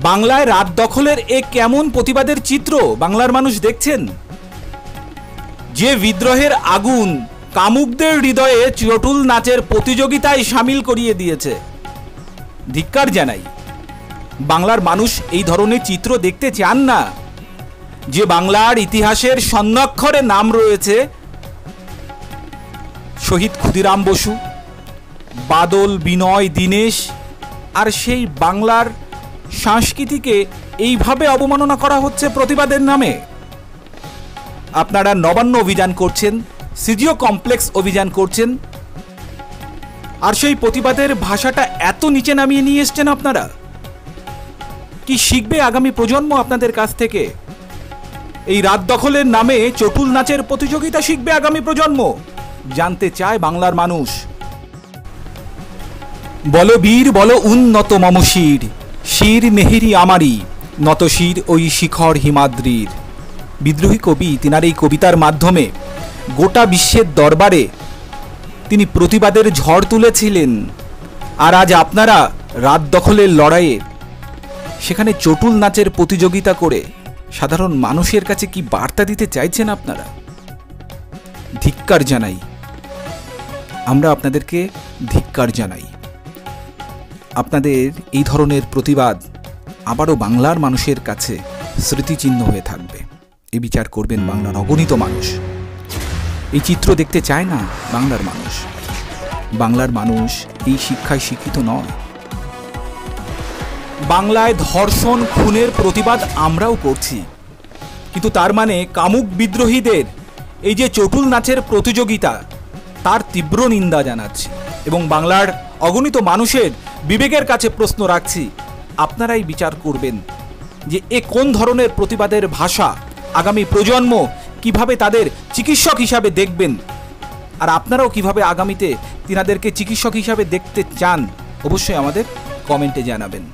বাংলায় রাত দখলের এ কেমন প্রতিবাদের চিত্র বাংলার মানুষ দেখছেন? যে বিদ্রোহের আগুন কামুকদের হৃদয়ে চটুল নাচের প্রতিযোগিতায় সামিল করিয়ে দিয়েছে। ধিক্কার জানাই, বাংলার মানুষ এই ধরনের চিত্র দেখতে চান না। যে বাংলার ইতিহাসের স্বর্ণাক্ষরে নাম রয়েছে শহীদ ক্ষুদিরাম বসু, বাদল, বিনয়, দীনেশ, আর সেই বাংলার সংস্কৃতিকে এইভাবে অবমাননা করা হচ্ছে প্রতিবাদের নামে। আপনারা নবান্ন অভিযান করছেন, সিজিও কমপ্লেক্স অভিযান করছেন, আর সেই প্রতিবাদের ভাষাটা এত নিচে নামিয়ে নিয়ে এসছেন। আপনারা কি শিখবে আগামী প্রজন্ম আপনাদের কাছ থেকে? এই রাত দখলের নামে চটুল নাচের প্রতিযোগিতা শিখবে আগামী প্রজন্ম? জানতে চায় বাংলার মানুষ। বলো বীর বলো উন্নত মম শির, শির মেহেরি আমারি, নত শির ওই শিখর হিমাদ্রির। বিদ্রোহী কবি তিনার এই কবিতার মাধ্যমে গোটা বিশ্বের দরবারে তিনি প্রতিবাদের ঝড় তুলেছিলেন। আর আজ আপনারা রাত দখলের লড়াইয়ে সেখানে চটুল নাচের প্রতিযোগিতা করে সাধারণ মানুষের কাছে কি বার্তা দিতে চাইছেন আপনারা? ধিক্কার জানাই, আমরা আপনাদেরকে ধিক্কার জানাই। আপনাদের এই ধরনের প্রতিবাদ আবারও বাংলার মানুষের কাছে স্মৃতিচিহ্ন হয়ে থাকবে। এ বিচার করবেন বাংলার অগণিত মানুষ। এই চিত্র দেখতে চায় না বাংলার মানুষ। বাংলার মানুষ এই শিক্ষায় শিক্ষিত নয়। বাংলায় ধর্ষণ, খুনের প্রতিবাদ আমরাও করছি, কিন্তু তার মানে কামুক বিদ্রোহীদের এই যে চটুল নাচের প্রতিযোগিতা, তার তীব্র নিন্দা জানাচ্ছি এবং বাংলার অগণিত মানুষের বিবেকের কাছে প্রশ্ন রাখছি। আপনারাই বিচার করবেন যে এ কোন ধরনের প্রতিবাদের ভাষা। আগামী প্রজন্ম কিভাবে তাদের চিকিৎসক হিসাবে দেখবেন, আর আপনারাও কিভাবে আগামীতে তিনাদেরকে চিকিৎসক হিসাবে দেখতে চান, অবশ্যই আমাদের কমেন্টে জানাবেন।